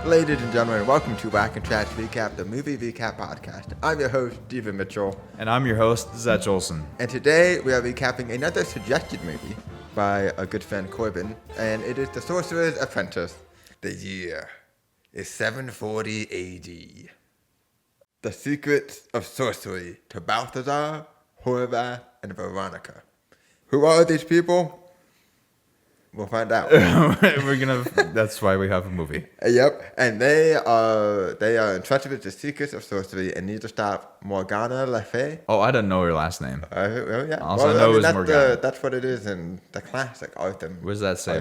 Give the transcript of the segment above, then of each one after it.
Ladies and gentlemen, welcome to Wack and Trash Recap, the movie recap podcast. I'm your host, Steven Mitchell. And I'm your host, Zach Olson. And today we are recapping another suggested movie by a good friend, Corbin, and it is The Sorcerer's Apprentice. The year is 740 AD. The secrets of sorcery to Balthazar, Horvath, and Veronica. Who are these people? We'll find out. That's why we have a movie. Yep, and they are entrusted with the secrets of sorcery and need to stop Morgana Le Fay. Oh, I didn't know her last name. Yeah. Also, I know it was Morgana. That's what it is in the classic Arthur. What does that say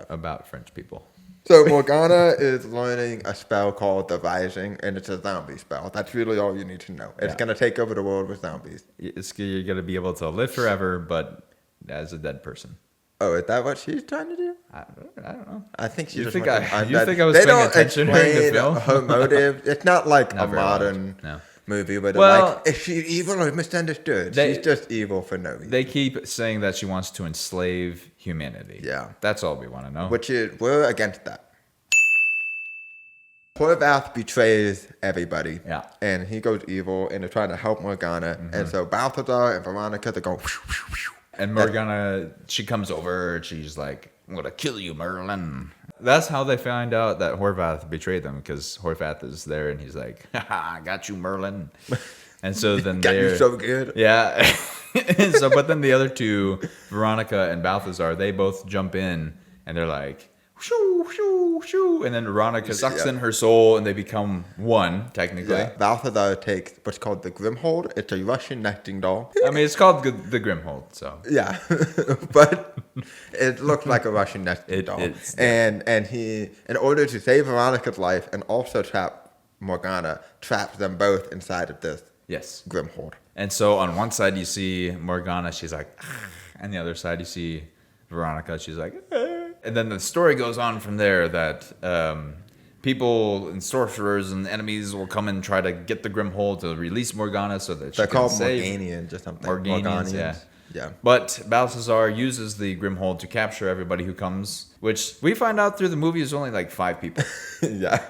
about French people? So Morgana is learning a spell called the Rising, and it's a zombie spell. That's really all you need to know. It's going to take over the world with zombies. You're going to be able to live forever, but as a dead person. Oh, is that what she's trying to do? I don't know. I think she you just think wants I, to you think I was paying attention during the film? Her motive. It's not like a modern movie where they're like, is she evil or misunderstood? She's just evil for no reason. They keep saying that she wants to enslave humanity. Yeah. That's all we want to know. We're against that. Horvath betrays everybody. Yeah. And he goes evil and they're trying to help Morgana. Mm-hmm. And so Balthazar and Veronica, they're going... And Morgana, she comes over and she's like, I'm going to kill you, Merlin. That's how they find out that Horvath betrayed them, because Horvath is there and he's like, haha, I got you, Merlin. And so then got you so good. Yeah. But then the other two, Veronica and Balthazar, they both jump in and they're like, shoo, shoo, shoo. And then Veronica sucks in her soul and they become one, technically. Yeah. Balthazar takes what's called the Grimhold. It's a Russian nesting doll. I mean, it's called the Grimhold, so. Yeah. But it looks like a Russian nesting doll. And he, in order to save Veronica's life and also trap Morgana, traps them both inside of this Grimhold. And so on one side you see Morgana, she's like, and the other side you see Veronica, she's like, and then the story goes on from there that people and sorcerers and enemies will come and try to get the Grimhold to release Morgana so that they're called Morganians or something. Morganians, yeah. But Balthazar uses the Grimhold to capture everybody who comes, which we find out through the movie is only like 5 people. Yeah.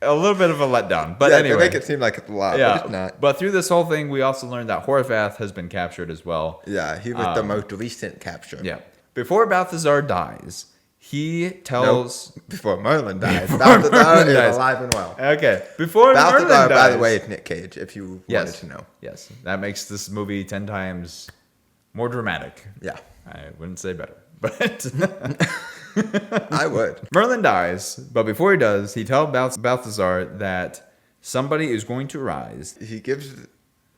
A little bit of a letdown, but anyway. They make it seem like it's a lot, but it's not. But through this whole thing, we also learned that Horvath has been captured as well. Yeah, he was the most recent capture. Yeah. Before Balthazar dies, he tells... No, before Merlin dies. Balthazar is alive and well. Okay. Before Balthazar, Merlin dies... by the way, is Nick Cage, if you wanted to know. Yes. That makes this movie 10 times more dramatic. Yeah. I wouldn't say better, but... I would. Merlin dies, but before he does, he tells Balthazar that somebody is going to rise. He gives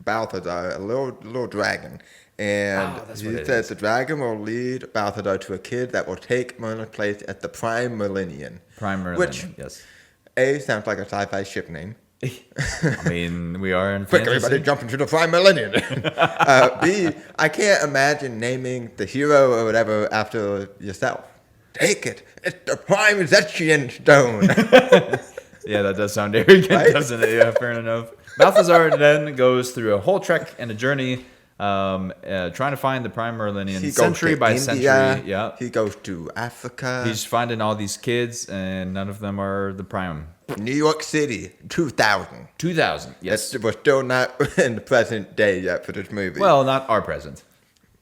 Balthazar a little dragon, and he says the dragon will lead Balthazar to a kid that will take Merlin's place at the Prime Merlinian. Prime Merlinian, which, yes. A, sounds like a sci-fi ship name. I mean, we are in Quick, fantasy. everybody jump into the Prime Millennium. B, I can't imagine naming the hero or whatever after yourself. Take it. It's the Prime Zetchian Stone. Yeah, that does sound arrogant, right? Doesn't it? Yeah, fair enough. Balthazar then goes through a whole trek and a journey trying to find the Prime Merlinian century by century. Yeah. He goes to Africa. He's finding all these kids, and none of them are the Prime. New York City, 2000. 2000, yes. We're still not in the present day yet for this movie. Well, not our present.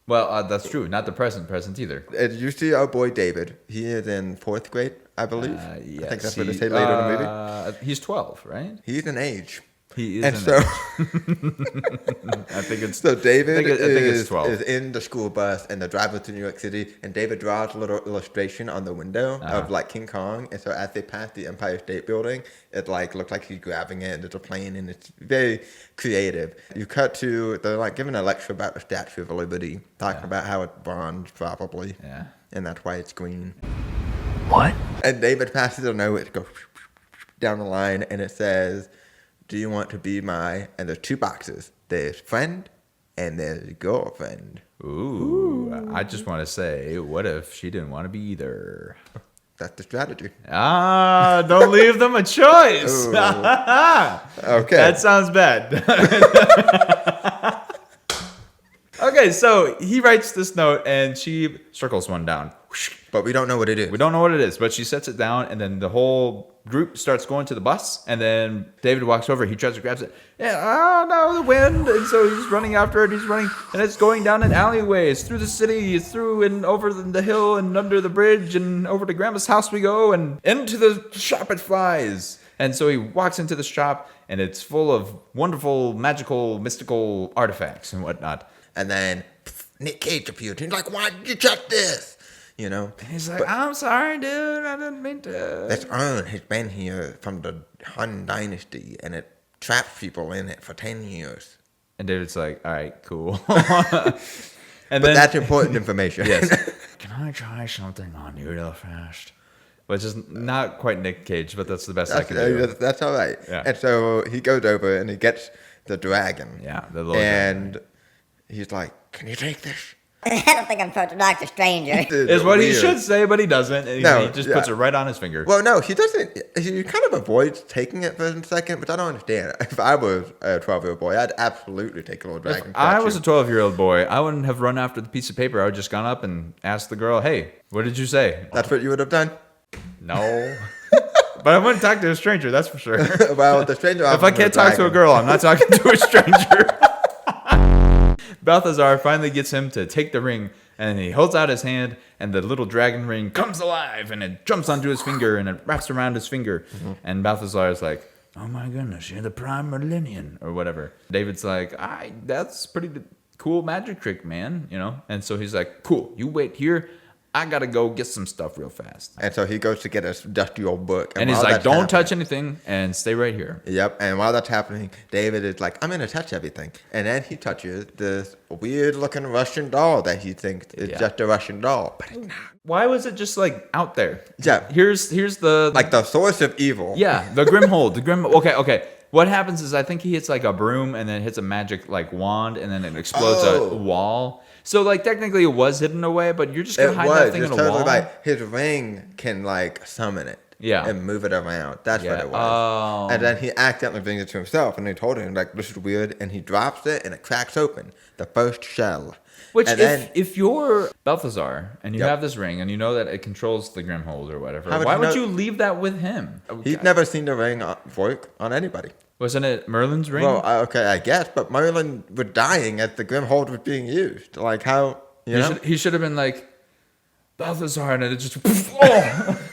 Well, that's true. Not the present either. You see our boy David. He is in 4th grade, I believe. Yes. I think that's what they say later in the movie. He's 12, right? He's an age. He is and an so, age. I think it's... So David I think it's 12. is in the school bus, and they're driving to New York City, and David draws a little illustration on the window of like King Kong, and so as they pass the Empire State Building, it like looks like he's grabbing it, and there's a plane, and it's very creative. You cut to, they're like giving a lecture about the Statue of Liberty, talking about how it's bronze probably, and that's why it's green. What? And David passes a note, it goes down the line, and it says, do you want to be my... And there's 2 boxes. There's friend and there's girlfriend. Ooh. I just want to say, what if she didn't want to be either? That's the strategy. Don't leave them a choice. Okay. That sounds bad. Okay, so he writes this note and she circles one down. But we don't know what it is. We don't know what it is, but she sets it down, and then the whole group starts going to the bus, and then David walks over. He tries to grab it. Yeah, oh no, the wind! And so he's running after it. He's running, and it's going down an alleyway. It's through the city. It's through and over the hill and under the bridge and over to Grandma's house we go, and into the shop it flies. And so he walks into the shop, and it's full of wonderful, magical, mystical artifacts and whatnot. And then Nick Cage appeared. He's like, "Why did you touch this?" You know. And he's like, "I'm sorry, dude. I didn't mean to." This urn has been here from the Han Dynasty, and it traps people in it for 10 years. And David's like, "All right, cool." And but that's important information. Yes. Can I try something on you real fast? Which is not quite Nick Cage, but that's the best I can do. That's all right. Yeah. And so he goes over and he gets the dragon. Yeah, the little dragon. He's like, "Can you take this?" I don't think I'm supposed to talk to strangers. Is what he should say, but he doesn't. And No, he just puts it right on his finger. Well, no, he doesn't. He kind of avoids taking it for a second, which I don't understand. If I was a 12-year-old boy, I'd absolutely take a little dragon. If I was a 12-year-old boy, I wouldn't have run after the piece of paper. I would have just gone up and asked the girl, "Hey, what did you say?" That's what you would have done? No. But I wouldn't talk to a stranger, that's for sure. Well, the stranger... If I can't talk to a girl, I'm not talking to a stranger. Balthazar finally gets him to take the ring, and he holds out his hand, and the little dragon ring comes alive, and it jumps onto his finger, and it wraps around his finger. Mm-hmm. And Balthazar is like, "Oh my goodness, you're the prime millennium," or whatever. David's like, "That's pretty cool magic trick, man," you know? And so he's like, "Cool, you wait here. I gotta go get some stuff real fast." And so he goes to get his dusty old book. And he's like, "Don't touch anything and stay right here." Yep. And while that's happening, David is like, "I'm going to touch everything." And then he touches this weird looking Russian doll that he thinks is just a Russian doll. But it's not. Why was it just like out there? Yeah. Here's the... Like the source of evil. Yeah, the Grimhold. Okay. What happens is I think he hits like a broom and then hits a magic like wand and then it explodes a wall. So like technically it was hidden away, but you're just gonna hide that thing in a wall. Like his ring can like summon it. Yeah. And move it around. That's what it was. Oh. And then he accidentally brings it to himself and they told him like, "This is weird," and he drops it and it cracks open. The first shell. Which and if you're Balthazar and you have this ring and you know that it controls the Grimhold or whatever, why would you leave that with him? He's never seen the ring work on anybody. Wasn't it Merlin's ring? Well, okay, I guess, but Merlin was dying as the Grimhold was being used. Like how, He should have been like, "Balthazar," and it just, oh!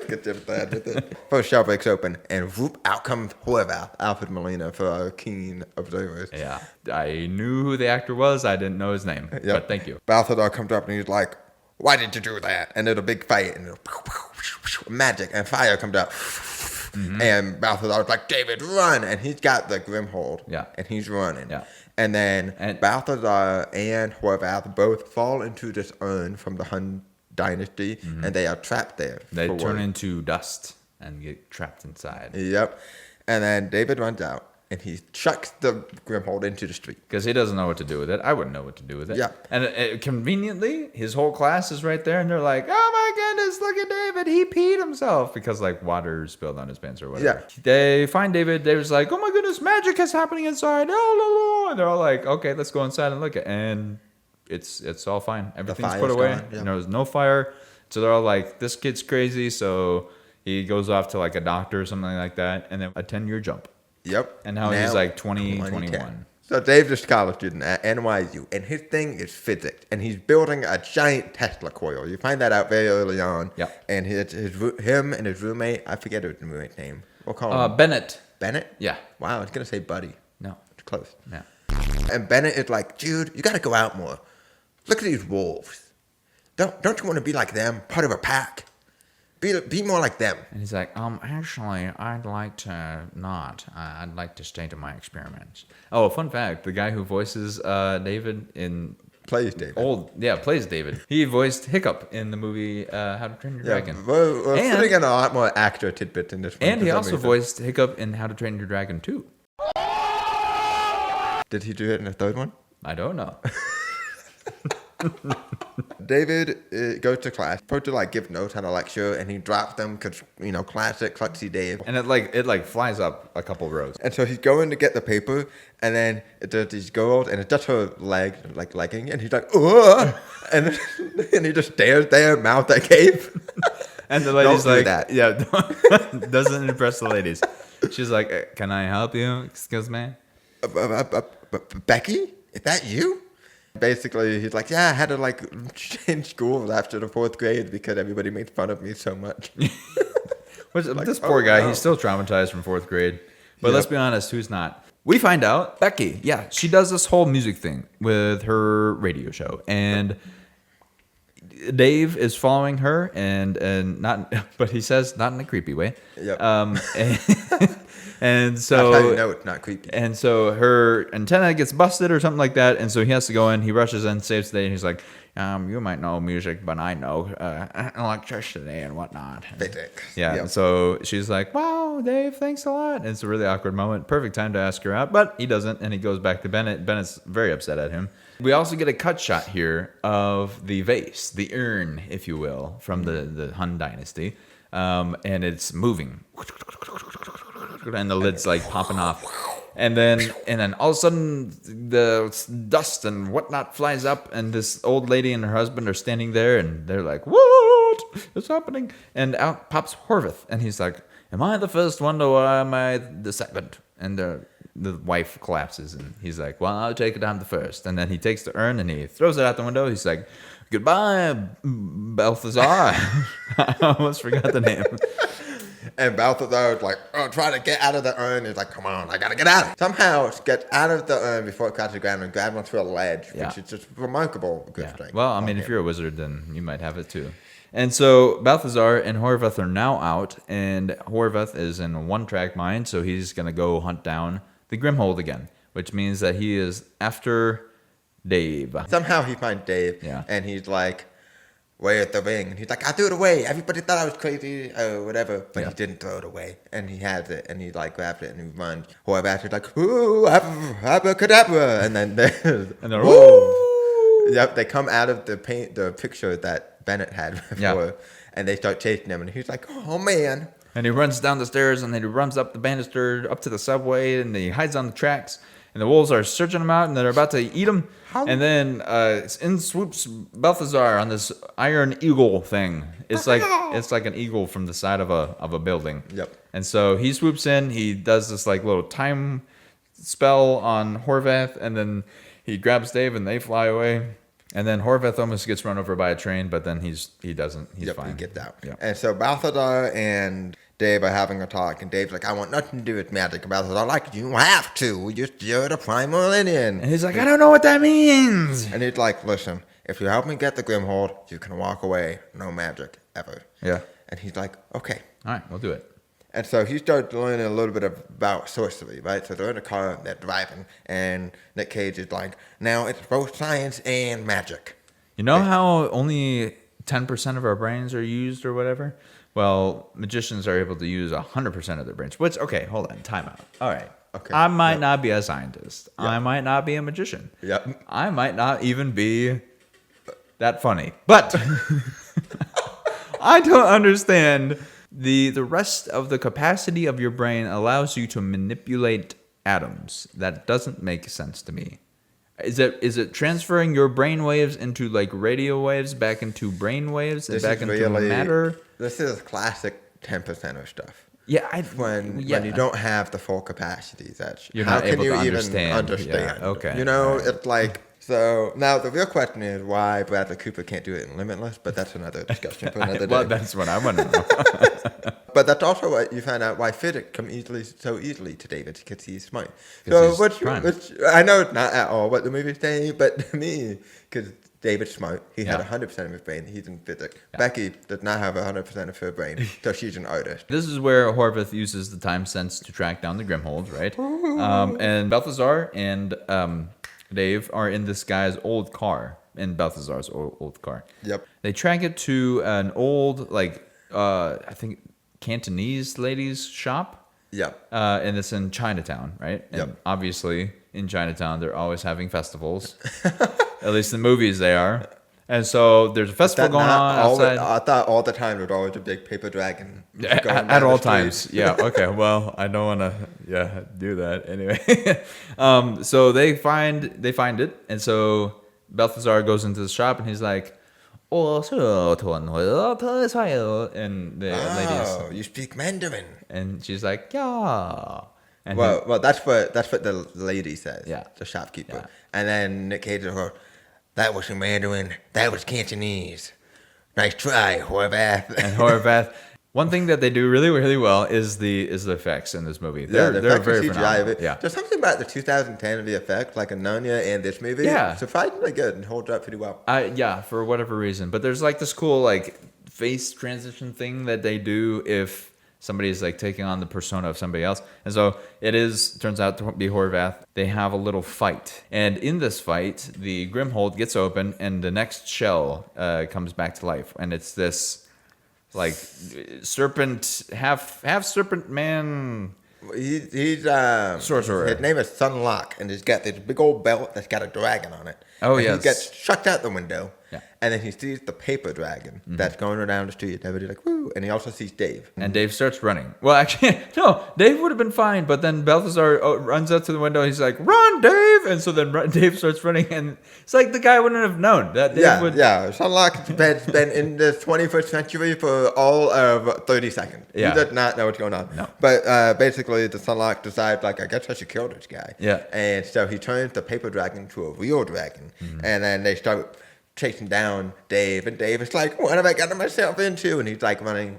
Get them bad with it. First shell breaks open, and whoop, out comes Horvath, Alfred Molina, for our keen observers. Yeah, I knew who the actor was. I didn't know his name, but thank you. Balthazar comes up and he's like, "Why did you do that?" And there's a big fight, and magic and fire comes out. Mm-hmm. And Balthazar's like, "David, run!" And he's got the Grimhold. Yeah. And he's running. Yeah. And then Balthazar and Horvath both fall into this urn from the Hun Dynasty, and they are trapped there. They turn into dust and get trapped inside. Yep. And then David runs out, and he chucks the Grimhold into the street. Because he doesn't know what to do with it. I wouldn't know what to do with it. Yeah. And conveniently, his whole class is right there, and they're like, "Oh my goodness, look at David. He peed himself." Because, like, water spilled on his pants or whatever. Yeah. They find David. David's like, "Oh my goodness, magic is happening inside." Oh, and they're all like, "Okay, let's go inside and look at it." And it's all fine. Everything's put away. Gone, yeah. There was no fire. So they're all like, "This kid's crazy." So he goes off to, like, a doctor or something like that. And then a 10-year jump. Yep. And now he's like 21. So Dave's a college student at NYU, and his thing is physics, and he's building a giant Tesla coil. You find that out very early on. Yep. And him and his roommate, I forget his roommate's name. We'll call him Bennett. Bennett? Yeah. Wow, I was going to say Buddy. No. It's close. Yeah. And Bennett is like, "Dude, you got to go out more. Look at these wolves. Don't you want to be like them, part of a pack? Be more like them." And he's like, actually, I'd like to not. I'd like to stay to my experiments. Oh, fun fact: the guy who voices David in Plays David. plays David. He voiced Hiccup in the movie How to Train Your Dragon. We're putting in a lot more actor tidbits in this one. And he also voiced Hiccup in How to Train Your Dragon 2. Did he do it in the third one? I don't know. David goes to class, supposed to like give notes on a lecture, and he drops them because classic klutzy Dave. And it flies up a couple rows. And so he's going to get the paper, and then there's these girls, and it's just her leg, like legging, and he's like, "Ugh!" And and he just stares there, mouth agape. And the lady's Don't do like, that. yeah, doesn't impress the ladies. She's like, can I help you? Excuse me. Becky, is that you? Basically, he's like, yeah, I had to like change schools after the 4th grade because everybody made fun of me so much. This poor guy, no. he's still traumatized from 4th grade. But Yep. let's be honest, who's not? We find out Becky, yeah, she does this whole music thing with her radio show, and Dave is following her, and not, but he says not in a creepy way. Yep. And That's so how you know it's not creepy. And so her antenna gets busted or something like that, and so he has to go in. He rushes in, saves the day, and he's like, you might know music, but I know electricity and whatnot. Physics. Yeah, Yep. and so she's like, wow, Dave, thanks a lot. And it's a really awkward moment. Perfect time to ask her out, but he doesn't, and he goes back to Bennett. Bennett's very upset at him. We also get a cut shot here of the vase, the urn, if you will, from the Han Dynasty, and it's moving. And the lid's like popping off. And then all of a sudden the dust and whatnot flies up, and this old lady and her husband are standing there, and they're like, what is happening? And out pops Horvath, and he's like, am I the first one or am I the second? And the wife collapses, and he's like, well, I'll take it, I'm the first. And then he takes the urn and he throws it out the window. He's like, goodbye, Balthazar. I almost forgot the name. And Balthazar is like, trying to get out of the urn. He's like, come on, I gotta get out. Somehow get out of the urn before it crashes the ground and grab onto a ledge, Yeah. which is just remarkable good strength. Well, I mean, if you're a wizard, then you might have it too. And so Balthazar and Horvath are now out, and Horvath is in a one-track mind, so he's going to go hunt down the Grimhold again, which means that he is after Dave. Somehow he finds Dave, Yeah. and he's like, where's the ring? And he's like, I threw it away. Everybody thought I was crazy or whatever, but Yeah. he didn't throw it away. And he has it, and he like grabs it, and he runs. Horvath is like, ooh, abracadabra. And then there's, And they're, woo! Yep, they come out of the picture that Bennett had before, Yeah. and they start chasing him, and he's like, oh man. And he runs down the stairs, and then he runs up the banister, up to the subway, and he hides on the tracks. And the wolves are searching him out, and they're about to eat him. How? And then in swoops Balthazar on this iron eagle thing. It's like an eagle from the side of a building. Yep. And so he swoops in. He does this like little time spell on Horvath, and then he grabs Dave, and they fly away. And then Horvath almost gets run over by a train, but then he doesn't. He's Yep, fine. he gets out. Yep. And so Balthazar and Dave are having a talk, and Dave's like, I want nothing to do with magic. And Balthazar like, you have to. You're the primal Indian. And he's like, I don't know what that means. And he's like, listen, if you help me get the Grimhold, you can walk away. No magic, ever. Yeah. And he's like, okay. All right, we'll do it. And so he starts learning a little bit about sorcery, right? So they're in a car, they're driving, and Nick Cage is like, now it's both science and magic. You know how only 10% of our brains are used or whatever? Well, magicians are able to use 100% of their brains. Which, okay, hold on, time out. All right. Okay. I might Yep. not be a scientist. Yep. I might not be a magician. Yep. I might not even be that funny. But I don't understand the rest of the capacity of your brain allows you to manipulate atoms. That doesn't make sense to me. Is it transferring your brain waves into like radio waves back into brain waves and back into matter? This is classic 10%er stuff. Yeah, When you don't have the full capacity, You're how not can able you to even understand. understand? Yeah, okay, You know, all right. it's like, so now the real question is why Bradley Cooper can't do it in Limitless, but that's another discussion for another day. Well, that's what I want to know. But that's also what you find out why physics come so easily to David, because he's smart. 'Cause So he's prime. which I know it's not at all what the movie's saying, but to me, because David's smart, he had Yeah. 100% of his brain, he's in physics. Becky does not have 100% of her brain, so she's an artist. This is where Horvath uses the time sense to track down the Grimhold, right? And Balthazar and Dave are in this guy's old car, in Balthazar's old car. Yep. They track it to an old, like, I think Cantonese lady's shop. Yep. And it's in Chinatown, right? And Yep. obviously, in Chinatown, they're always having festivals. At least in movies, they are. And so there's a festival going on outside. I thought all the time there was always a big paper dragon. Yeah, going at down the all street. times. Yeah. Okay. Well, I don't want to. Do that anyway. So they find it, and so Balthazar goes into the shop and he's like, "Oh, and the lady is, Oh, you speak Mandarin. and she's like, "Yeah." And Well, that's what the lady says. Yeah. The shopkeeper. Yeah. And then Nick Cage goes, "That was Mandarin. That was Cantonese. Nice try, Horvath." and Horvath. One thing that they do really, really well is the effects in this movie. They're the very effects and CGI of phenomenal. it. Yeah. There's something about the 2010 of the effect, like Anonia and this movie. Yeah. Surprisingly good and holds up pretty well. Yeah, for whatever reason. But there's like this cool like face transition thing that they do if somebody is like taking on the persona of somebody else. And so turns out to be Horvath. They have a little fight. And in this fight, the Grimhold gets open and the next shell comes back to life. And it's this like serpent, half serpent man. He's Sorcerer. His name is Sunlock, and he's got this big old belt that's got a dragon on it. Oh, and yes. He gets chucked out the window. Yeah. And then he sees the paper dragon that's going around the street. Everybody's like, woo. And he also sees Dave. And Dave starts running. Well, actually, no, Dave would have been fine. But then Balthazar runs up to the window. He's like, "Run, Dave!" And so then Dave starts running. And it's like the guy wouldn't have known that Dave would. Yeah. Sunlock's been in the 21st century for all of 30 seconds. Yeah. He does not know what's going on. No. But basically, the Sunlock decides, like, I guess I should kill this guy. Yeah. And so he turns the paper dragon into a real dragon. And then they start chasing down Dave, and Dave is like, "What have I gotten myself into?" And he's like running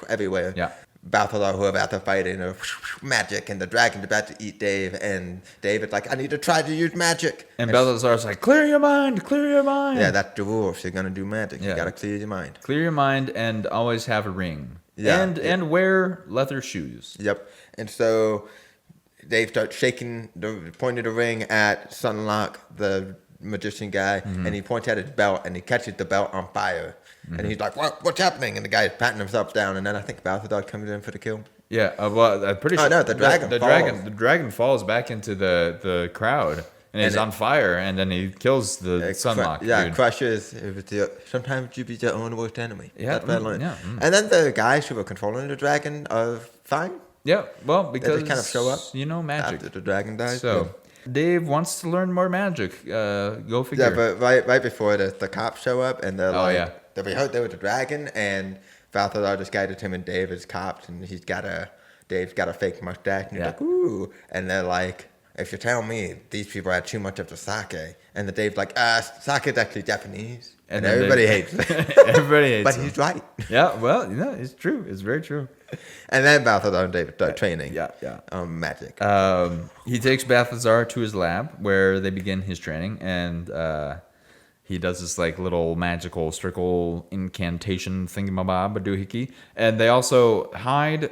everywhere. Yeah. Balthazar, who are about to fight in a magic, and the dragon's about to eat Dave, and Dave is like, "I need to try to use magic." And Balthazar's like, "Clear your mind, clear your mind." Yeah, that's the rule. If you're gonna do magic, Yeah. you gotta clear your mind. Clear your mind and always have a ring. Yeah. And wear leather shoes. Yep. And so Dave starts pointing the ring at Sunlock, the magician guy, and he points at his belt, and he catches the belt on fire. And he's like, "What's happening?" And the guy's patting himself down, and then I think Balthazar comes in for the kill. Yeah, well, I'm pretty sure. no, the dragon falls. The dragon falls back into the crowd, and he's on fire, and then he kills the Sunlock. Dude. Crushes. Sometimes you be your own worst enemy. Yeah, That's what I learned. yeah, And then the guys who were controlling the dragon are fine Yeah, well, because kind of show up magic. after the dragon dies. So Dave wants to learn more magic. Go figure. Yeah, but right before the cops show up, and they're we heard there was a dragon, and Balthazar just guided him, and Dave is cops, and Dave's got a fake mustache, and he's like, "Ooh," and they're like, "If you tell me these people had too much of the sake," and the Dave's like, "Sake is actually Japanese," and everybody hates it. Everybody hates But him. he's right. Yeah, well, it's true. It's very true. And then Balthazar and David start training. Yeah. Magic. He takes Balthazar to his lab where they begin his training, and he does this like little magical circle incantation thingamabob doohickey. And they also hide.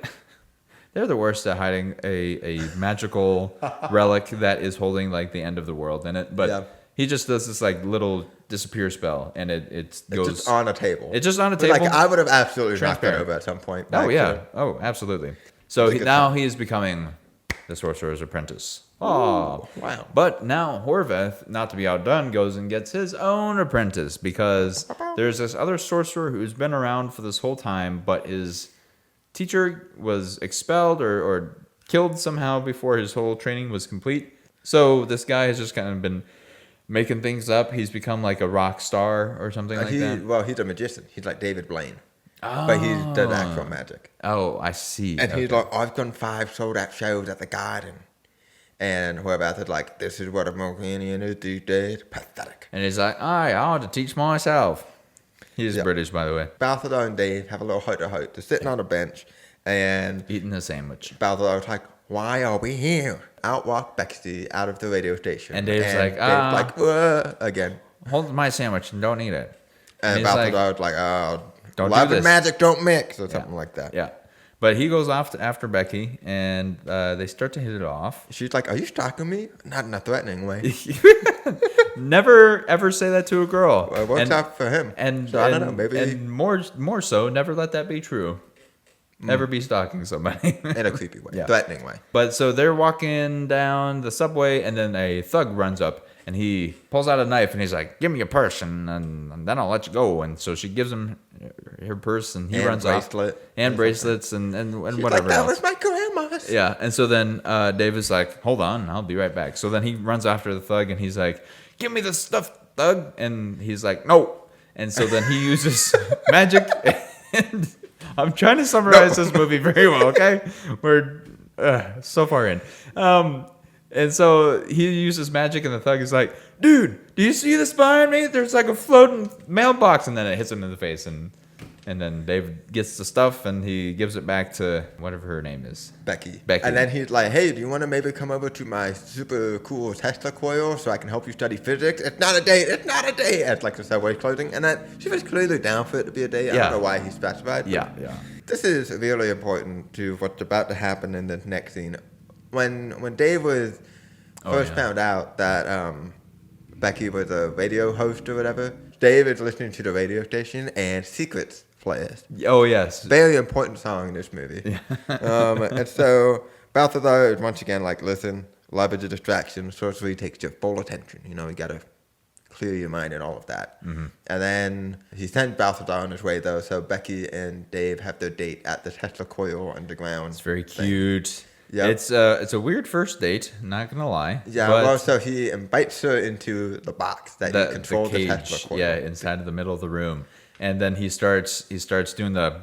They're the worst at hiding a magical relic that is holding like the end of the world in it. But he just does this like little disappear spell, and it goes. It's just on a table. It's just on a But, table. I would have absolutely knocked that Transparent. over at some point. Oh Like, yeah. Oh, absolutely. So now he is becoming the Sorcerer's Apprentice. Oh, wow. But now Horvath, not to be outdone, goes and gets his own apprentice because there's this other sorcerer who's been around for this whole time, but his teacher was expelled or killed somehow before his whole training was complete. So this guy has just kind of been making things up. He's become like a rock star or something like that. Well, he's a magician. He's like David Blaine. But he does actual magic. Oh, I see. And he's like, "I've done 5 sold-out shows at the Garden." And Horvath is like, "This is what a Morganian is these days. Pathetic." And he's like, I ought to teach myself. He's British, by the way. Balthazar and Dave have a little heart-to-heart. They're sitting on a bench, and Eating a sandwich. Balthazar's like, "Why are we here?" Out walked Bexley out of the radio station. And Dave's like, Dave's like, "Whoa," again. Hold my sandwich and don't eat it. And he's like, Balthazar's like, "Oh, Don't do love this." and magic don't mix," or something like that. Yeah. But he goes off after Becky, and they start to hit it off. She's like, "Are you stalking me?" Not in a threatening way. Never ever say that to a girl. Well, it works out for him. And, So I don't know, maybe and more so, never let that be true. Never be stalking somebody. in a creepy way, Yeah. threatening way. But so they're walking down the subway, and then a thug runs up, and he pulls out a knife, and he's like, "Give me your purse, and then I'll let you go." And so she gives him her purse, and he And runs bracelet. off. And bracelets, and She's whatever like, "That else. was my grandma's." Yeah, and so then Dave is like, "Hold on, I'll be right back." So then he runs after the thug, and he's like, "Give me the stuffed thug? And he's like, no. And so then he uses magic. And I'm trying to summarize this movie very well, okay? We're so far in. And so he uses magic, and the thug is like, dude, do you see this behind me? There's like a floating mailbox. And then it hits him in the face. And then Dave gets the stuff, and he gives it back to whatever her name is. Becky. Becky. And then he's like, hey, do you want to maybe come over to my super cool Tesla coil so I can help you study physics? It's not a date. It's not a date. It's like the subway closing. And that she was clearly down for it to be a date. I don't know why he specified. Yeah. This is really important to what's about to happen in the next scene. When Dave was first found out that Becky was a radio host or whatever, Dave is listening to the radio station and Secrets plays. Oh, yes. Very important song in this movie. And so Balthazar is once again like, listen, love is a distraction. Sorcery takes your full attention. You know, you got to clear your mind and all of that. Mm-hmm. And then he sends Balthazar on his way, though. So Becky and Dave have their date at the Tesla coil underground. It's very cute. Yep. It's a weird first date, not going to lie. Yeah, but well, so he invites her into the box that you control the Tesla coil. Yeah, inside of the middle of the room. And then he starts doing the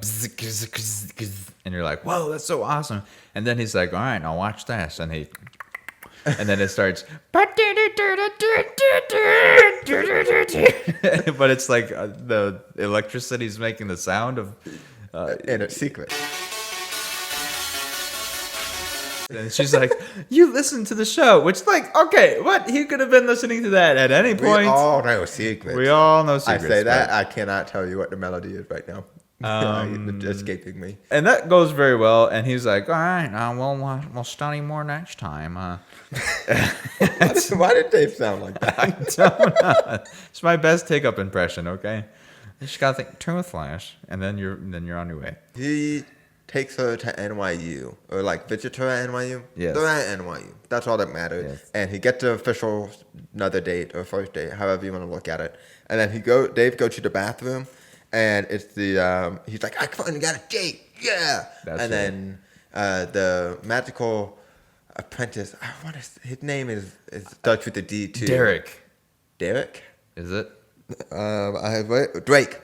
and you're like, whoa, that's so awesome. And then he's like, all right, now watch this. And then it starts, but it's like the electricity's making the sound of, and it's secret. And she's like, you listen to the show, which like, okay, what? He could have been listening to that at any point. We all know secrets. We all know secrets. I say that, I cannot tell you what the melody is right now. It's escaping me. And that goes very well. And he's like, all right, we'll study more next time. Why did Dave sound like that? I don't know. It's my best take-up impression, okay? You just gotta think toothless, and then you're on your way. He takes her to NYU, or like visit her at NYU. Yes. They're at NYU. That's all that matters. Yes. And he gets the official another date or first date, however you want to look at it. And then Dave goes to the bathroom, and it's the he's like, I finally got a date, yeah. Then the magical apprentice, his name is starts with a D too. Derek. Derek? Is it? Drake.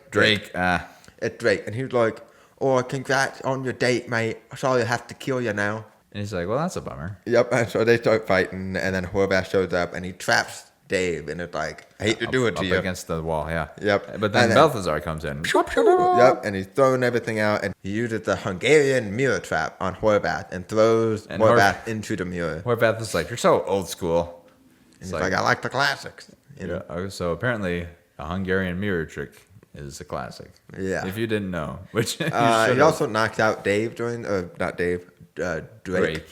It's Drake, and he's like, oh, congrats on your date, mate. Sorry I have to kill you now. And he's like, well, that's a bummer. Yep, and so they start fighting, and then Horvath shows up, and he traps Dave, and it's like, I hate to do it to you. Up against the wall, yeah. Yep. But then Balthazar comes in. Yep, and he's throwing everything out, and he uses the Hungarian mirror trap on Horvath and throws Horvath into the mirror. Horvath is like, you're so old school. And he's like, I like the classics. You know? Yeah, so apparently a Hungarian mirror trick is a classic. Yeah. If you didn't know, which you he also knocked out Dave Drake.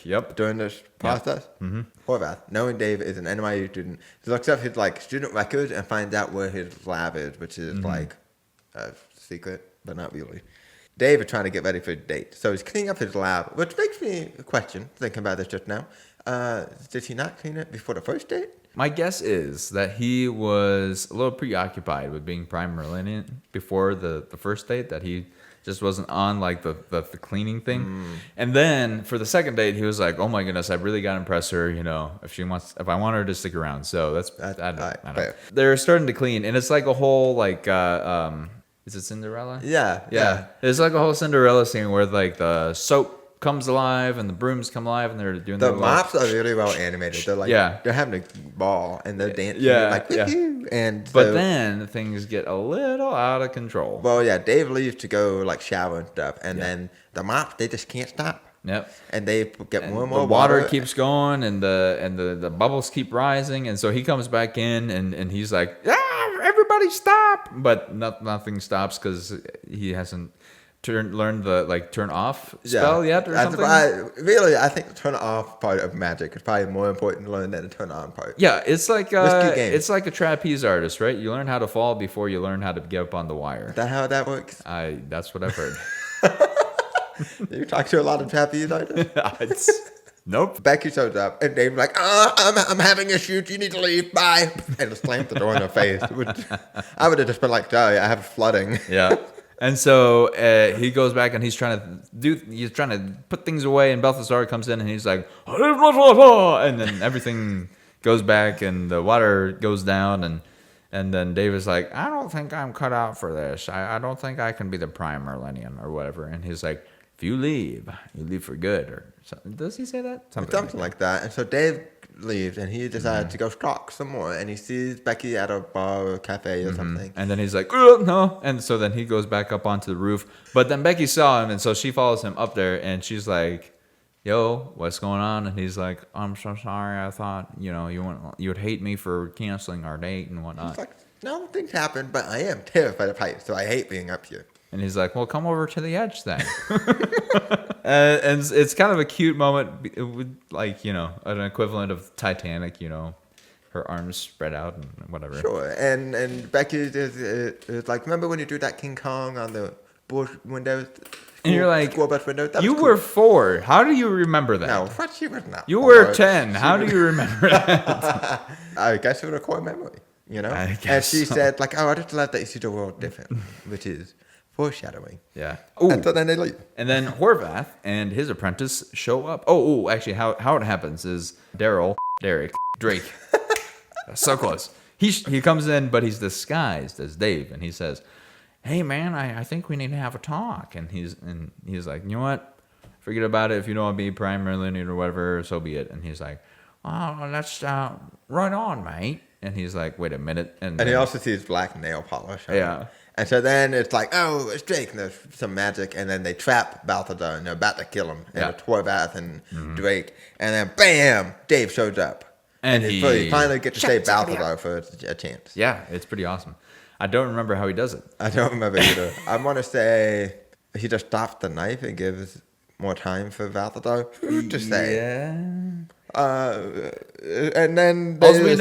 Yep. During this process. Yep. Mm-hmm. Horvath, knowing Dave is an NYU student, he looks up his like student records and finds out where his lab is, which is like a secret, but not really. Dave is trying to get ready for a date, so he's cleaning up his lab, which makes me question, thinking about this just now. Did he not clean it before the first date? My guess is that he was a little preoccupied with being Prime Meridian before the first date, that he just wasn't on like the cleaning thing. And then for the second date, he was like, oh my goodness, I really got to impress her, you know, if I want her to stick around. So I don't know. They're starting to clean, and it's like a whole like is it Cinderella? Yeah. It's like a whole Cinderella scene where like the soap comes alive and the brooms come alive and they're doing the mops are really well animated. They're like they're having a ball and they're dancing like woo-hoo. And but then things get a little out of control. Well, yeah, Dave leaves to go like shower and stuff, and then the mops, they just can't stop. Yep. And they get more and more the water keeps going, and the bubbles keep rising, and so he comes back in and he's like, everybody stop, but nothing stops because he hasn't learned the turn off spell yet or something? I think the turn off part of magic is probably more important to learn than the turn on part. Yeah, it's like it's like a trapeze artist, right? You learn how to fall before you learn how to get up on the wire. Is that how that works? That's what I've heard. You talk to a lot of trapeze artists? Nope. Becky shows up and Dave's like, I'm having a shoot. You need to leave. Bye. And just slams the door in her face. I would have just been like, sorry, I have flooding. Yeah. And so he goes back and he's trying to put things away, and Balthazar comes in and he's like, and then everything goes back and the water goes down, and And then Dave is like, I don't think I'm cut out for this. I don't think I can be the Prime Merlinian or whatever. And he's like, if you leave for good. Or something. Does he say that? Something like that. And so Dave leaves, and he decided to go stalk some more. And he sees Becky at a bar or cafe or something. And then he's like, oh, no. And so then he goes back up onto the roof. But then Becky saw him, and so she follows him up there, and she's like, yo, what's going on? And he's like, I'm so sorry. I thought, you would hate me for canceling our date and whatnot. He's like, no, things happen, but I am terrified of heights, so I hate being up here. And he's like, well, come over to the edge then. And it's kind of a cute moment with, like, an equivalent of Titanic, her arms spread out and whatever. Sure. And Becky is like, remember when you drew that King Kong on the bush windows? And you're like, school bus window? You were 4. How do you remember that? No, what? She was not. You were 10. How do you remember that? I guess it was a core memory, I guess And she so. said, like, oh, I just love that you see the world different, which is foreshadowing. Yeah. Ooh. And so then they leave. And then Horvath and his apprentice show up. Oh, actually, how it happens is Drake. So close. He comes in, but he's disguised as Dave, and he says, hey man, I think we need to have a talk. And he's like, you know what? Forget about it. If you don't want to be Prime Merlinian or whatever, so be it. And he's like, oh, that's right on, mate. And he's like, wait a minute. And he also sees black nail polish. Yeah. And so then it's like, oh, it's Drake, and there's some magic, and then they trap Balthazar, and they're about to kill him. And it's Horvath and Drake. And then, bam, Dave shows up. And he finally gets to save Balthazar for a chance. Yeah, it's pretty awesome. I don't remember how he does it. I don't remember either. I want to say he just stops the knife and gives more time for Balthazar. Who's to say? Yeah. And then All we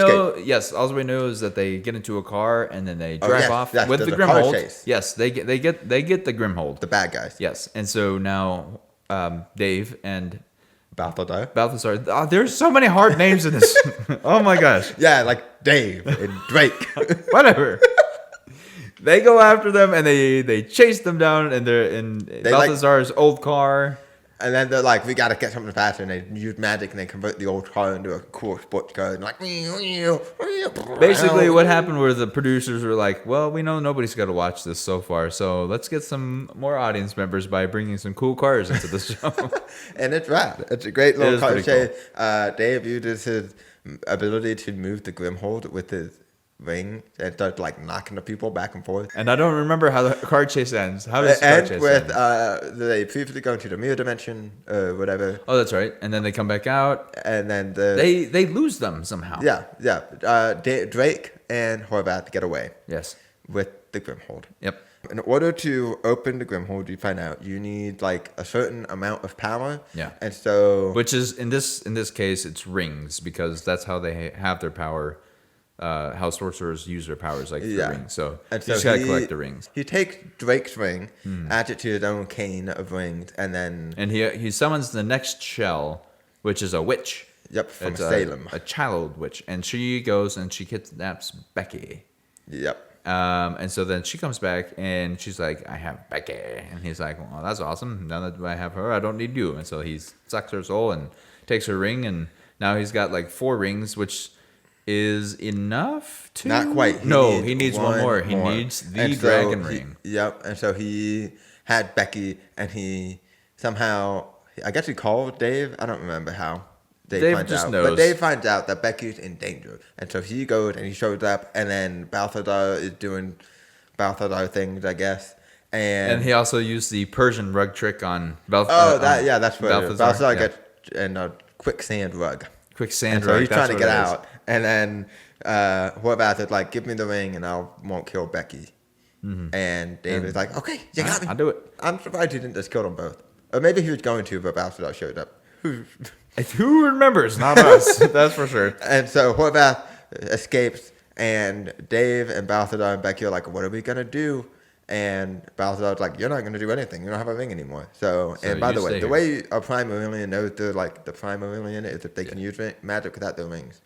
know is that they get into a car and then they drive off with the Grimhold. Chase. Yes, they get the Grimhold. The bad guys. Yes, and so now Dave and Balthazar. There's so many hard names in this. Oh my gosh. Yeah, like Dave and Drake. Whatever. They go after them and they chase them down and they're in Balthazar's old car. And then they're like, we got to get something faster. And they use magic and they convert the old car into a cool sports car. And like, basically what happened was the producers were like, well, we know nobody's got to watch this so far. So let's get some more audience members by bringing some cool cars into the show. And it's rad. It's a great little car pretty chase. Dave uses his ability to move the Grimhold with his ring and start like knocking the people back and forth. And I don't remember how the car chase ends. How does the car chase end? They previously go into the mirror dimension or whatever. Oh, that's right. And then they come back out. And then they lose them somehow. Yeah. Drake and Horvath get away. Yes. With the Grimhold. Yep. In order to open the Grimhold, you find out you need like a certain amount of power. Yeah. And so, which is in this case, it's rings because that's how they have their power. How sorcerers use their powers, like the rings. So you just gotta collect the rings. He takes Drake's ring, adds it to his own cane of rings, and he summons the next shell, which is a witch. Yep, from Salem, a child witch, and she goes and she kidnaps Becky. Yep. And so then she comes back and she's like, I have Becky. And he's like, well, that's awesome. Now that I have her, I don't need you. And so he sucks her soul and takes her ring. And now he's got like 4 rings, which is enough to... Not quite. He needs one more. He needs the dragon ring. Yep. And so he had Becky and he somehow... I guess he called Dave. I don't remember how. Dave finds just out. knows. But Dave finds out that Becky's in danger. And so he goes and he shows up, and then Balthazar is doing Balthazar things, I guess. And he also used the Persian rug trick on Balthazar. Oh, that's what Balthazar gets in a quicksand rug. Quicksand rug. So he's trying to get out. And then Horvath is like, give me the ring and I won't kill Becky. Mm-hmm. And Dave is like, okay, you got me. I'll do it. I'm surprised he didn't just kill them both. Or maybe he was going to, but Balthazar showed up. Who remembers? Not us. That's for sure. And so Horvath escapes, and Dave and Balthazar and Becky are like, what are we going to do? And Balthazar's like, you're not going to do anything. You don't have a ring anymore. So and by the way, the way a Prime Merlinian knows they're like the Prime Merlinian is if they can use magic without their rings.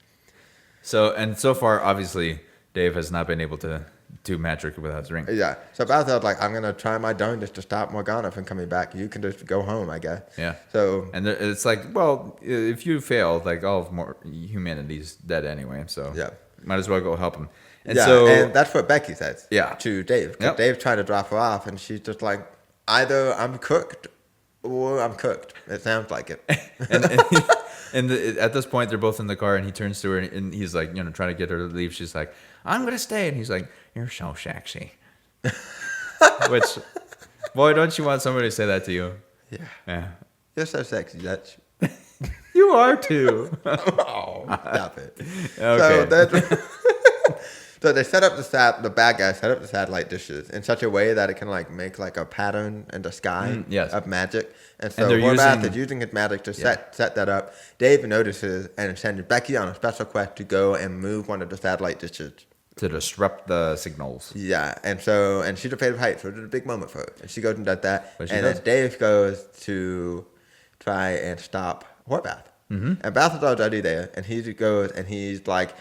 So far, obviously, Dave has not been able to do magic without his ring. Yeah. So Balthazar's like, I'm going to try my darndest to stop Morgana from coming back. You can just go home, I guess. Yeah. So it's like, well, if you fail, like all of humanity's dead anyway. So yeah, might as well go help him. And yeah, so and that's what Becky says. Yeah. To Dave. 'Cause Yep. Dave tried to drop her off, and she's just like, either I'm cooked or I'm cooked. It sounds like it. At this point, they're both in the car, and he turns to her, and he's like, trying to get her to leave. She's like, I'm going to stay. And he's like, you're so sexy. Which, boy, don't you want somebody to say that to you? Yeah. Yeah. You're so sexy, Dutch. You are too. Oh, stop it. Okay. So they set up the bad guy set up the satellite dishes in such a way that it can like make like a pattern in the sky yes. of magic. And so they're Horvath is using his magic to set that up. Dave notices and sends Becky on a special quest to go and move one of the satellite dishes. To disrupt the signals. Yeah, and she's afraid of heights, so it's a big moment for her. And she goes and does that. But And then Dave goes to try and stop Horvath. Mm-hmm. And Balthazar's already there, and he goes and he's like,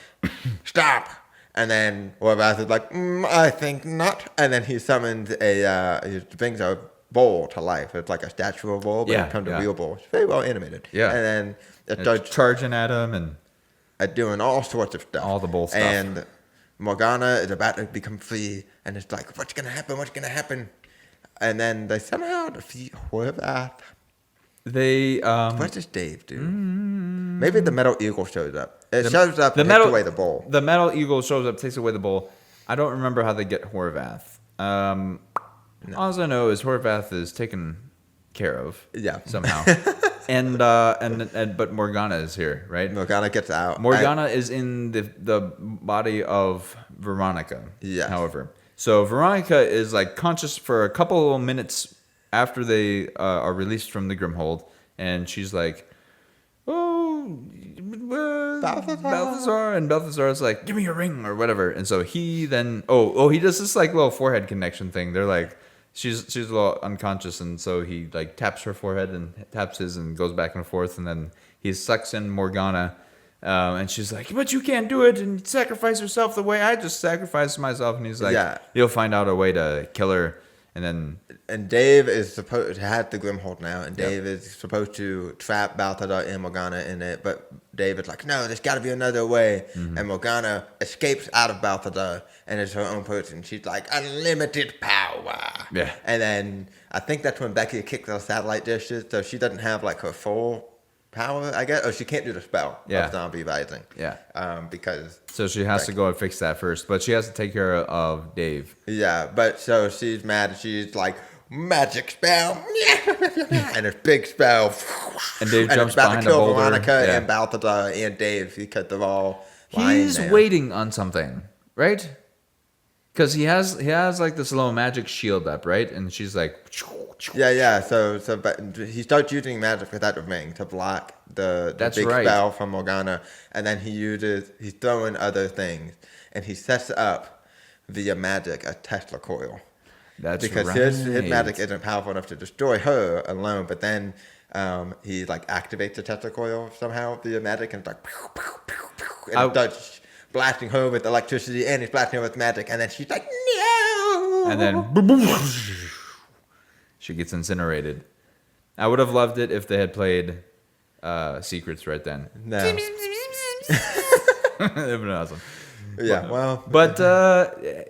stop! And then Horvath is like, I think not. And then he summons he brings a bull to life. It's like a statue of a bull, but it becomes a real bull. It's very well animated. Yeah. And then it It's starts charging at him and doing all sorts of stuff. all the bull stuff. And Morgana is about to become free, and it's like, what's gonna happen? What's gonna happen? And then they somehow defeat Horvath. They What does Dave do? Maybe the metal eagle shows up. It shows up and takes away the bowl. The metal eagle shows up, takes away the bowl. I don't remember how they get Horvath. All I know is Horvath is taken care of. Yeah. Somehow. But Morgana is here, right? Morgana gets out. Morgana is in the body of Veronica. Yes. However, so Veronica is like conscious for a couple of minutes after they are released from the Grimhold, and she's like, "Oh, Balthazar," and Balthazar's like, "Give me your ring," or whatever. And so he then, he does this like little forehead connection thing. They're like, she's a little unconscious, and so he like taps her forehead and taps his, and goes back and forth, and then he sucks in Morgana. And she's like, but you can't do it and sacrifice yourself the way I just sacrificed myself. And he's like, you'll find out a way to kill her. And Dave is supposed to have the Grimhold now, and Dave is supposed to trap Balthazar and Morgana in it, but Dave is like, no, there's got to be another way. Mm-hmm. And Morgana escapes out of Balthazar and is her own person. She's like, unlimited power. Yeah. And then I think that's when Becky kicks those satellite dishes, so she doesn't have like her full power, I guess. Or she can't do the spell of zombie rising. Yeah. Because... So she has to go and fix that first, but she has to take care of Dave. Yeah, but so she's mad. She's like, magic spell. And a big spell. And Dave jumps behind a boulder. Veronica and Balthazar and Dave because they're all He's waiting on something, right? Because he has like this little magic shield up, right? And she's like... Yeah. So but he starts using magic without the ring to block the big spell from Morgana, and then he's throwing other things, and he sets up via magic a Tesla coil. That's because his magic isn't powerful enough to destroy her alone, but then he like activates the Tesla coil somehow via magic, and it's like pew, pew, pew, pew, and it starts blasting her with electricity, and he's blasting her with magic, and then she's like, no, and then boom, boom, she gets incinerated. I would have loved it if they had played Secrets right then. No. It would have been awesome. Yeah, well. But,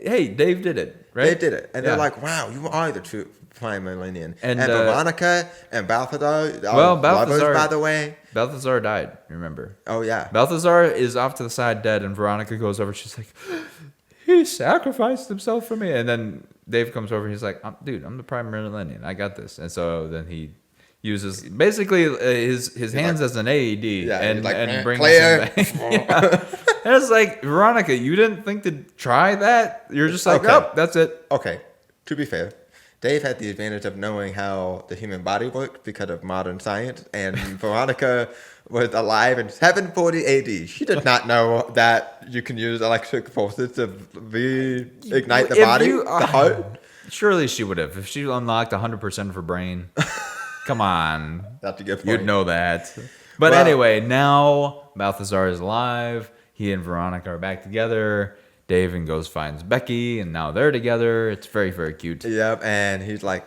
hey, Dave did it, right? They did it. And they're like, wow, you are the true prime millennium. And Veronica and Balthazar, lovers, by the way. Balthazar died, remember? Oh, yeah. Balthazar is off to the side dead, and Veronica goes over. She's like, he sacrificed himself for me. And then Dave comes over. He's like, dude, I'm the prime millennium. I got this. And so then he uses basically his hands as an AED and brings him back. And it's like, Veronica, you didn't think to try that? You're just like, oh, that's it. Okay, to be fair, Dave had the advantage of knowing how the human body worked because of modern science, and Veronica was alive in 740 AD. She did not know that you can use electric pulses to reignite the body, the heart. Surely she would have. If she unlocked 100% of her brain. Come on. That's a good point. You'd know that. But anyway, now Balthazar is alive. He and Veronica are back together. Dave and goes finds Becky, and now they're together. It's very, very cute. Yep, and he's like,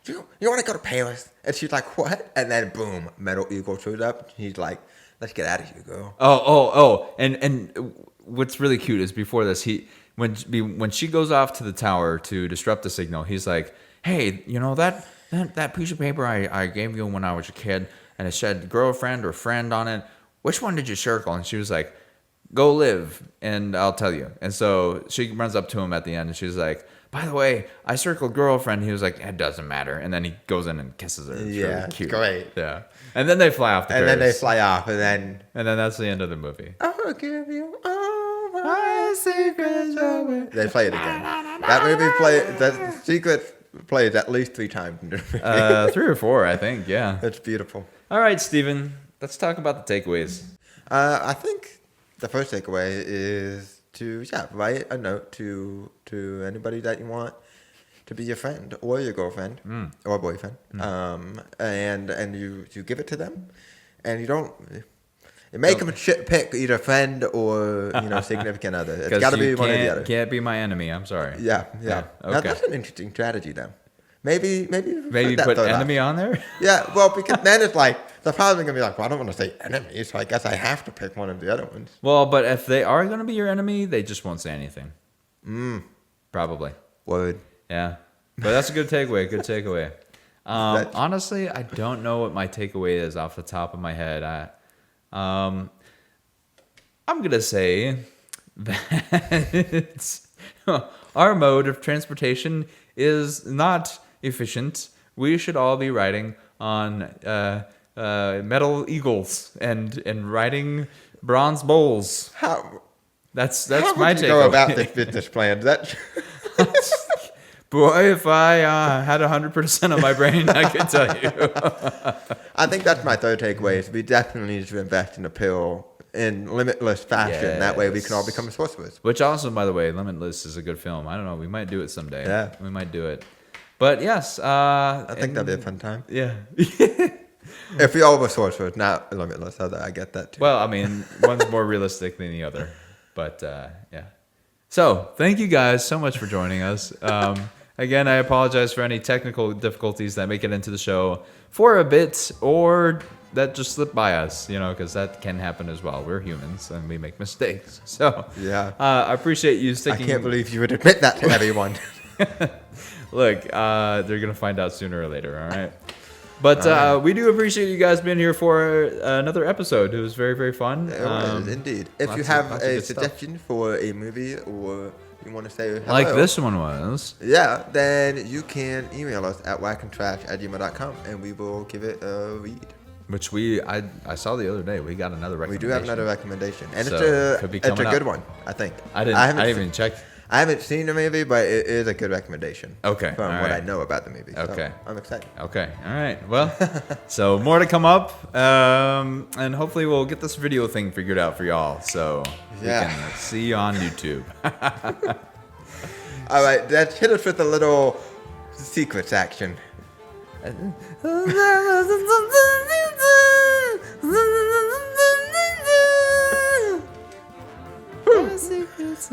you want to go to Paris? And she's like, what? And then, boom, Metal Eagle shows up. He's like, let's get out of here, girl. Oh. And what's really cute is before this, when she goes off to the tower to disrupt the signal, he's like, "Hey, you know that piece of paper I gave you when I was a kid, and it said girlfriend or friend on it. Which one did you circle?" And she was like, "Go live, and I'll tell you." And so she runs up to him at the end, and she's like, "By the way, I circled girlfriend." He was like, "It doesn't matter." And then he goes in and kisses her. It's Yeah, really cute. great. Yeah. And then they fly off to And Paris. then they fly off, and then that's the end of the movie. I'll give you all my secrets away. They play it again. That secret plays at least 3 times in the movie. 3 or 4, I think. Yeah. It's beautiful. All right, Steven. Let's talk about the takeaways. I think the first takeaway is to write a note to anybody that you want to be your friend or your girlfriend or boyfriend, and you give it to them, and you don't. You make them pick either friend or significant other. It's got to be one or the other. Can't be my enemy. I'm sorry. Yeah. Okay. Now, that's an interesting strategy, though. Maybe put enemy on there. Yeah, well, because then it's like the probably gonna be like, well, I don't want to say enemy, so I guess I have to pick one of the other ones. Well, but if they are gonna be your enemy, they just won't say anything. Probably. Word. Yeah, but that's a good takeaway. Good takeaway. Honestly, I don't know what my takeaway is off the top of my head. I'm gonna say that our mode of transportation is not efficient. We should all be riding on metal eagles and riding bronze bulls. How That's how my would you takeaway. go about this business plan? That Boy, if I had 100% of my brain, I could tell you. I think that's my third takeaway. Is we definitely need to invest in a pill in limitless fashion. That way, we can all become sorcerers. Which also, by the way, Limitless is a good film. I don't know. We might do it someday. Yeah. We might do it. But yes. I think that'd be a fun time. Yeah. If we all were sorcerers, not limitless, I get that too. Well, I mean, one's more realistic than the other. But yeah. So thank you guys so much for joining us. Again, I apologize for any technical difficulties that make it into the show for a bit or that just slipped by us, because that can happen as well. We're humans and we make mistakes. So Yeah. I appreciate you I sticking. can't believe you would admit that to everyone. Look, they're going to find out sooner or later, all right? But we do appreciate you guys being here for another episode. It was very, very fun. It was, indeed. If you have a suggestion for a movie or you want to say hello, like this one was. Yeah, then you can email us at wackandtrash@gmail.com and we will give it a read. Which I saw the other day. We got another recommendation. We do have another recommendation. And So, it's a good one, I think. I didn't even check. I haven't seen the movie, but it is a good recommendation. Okay, From all what right. I know about the movie. So Okay. I'm excited. Okay. All right. Well, so more to come up. And hopefully we'll get this video thing figured out for y'all. So we Yeah. can see you on YouTube. All right, let's hit us with a little secrets action. Secrets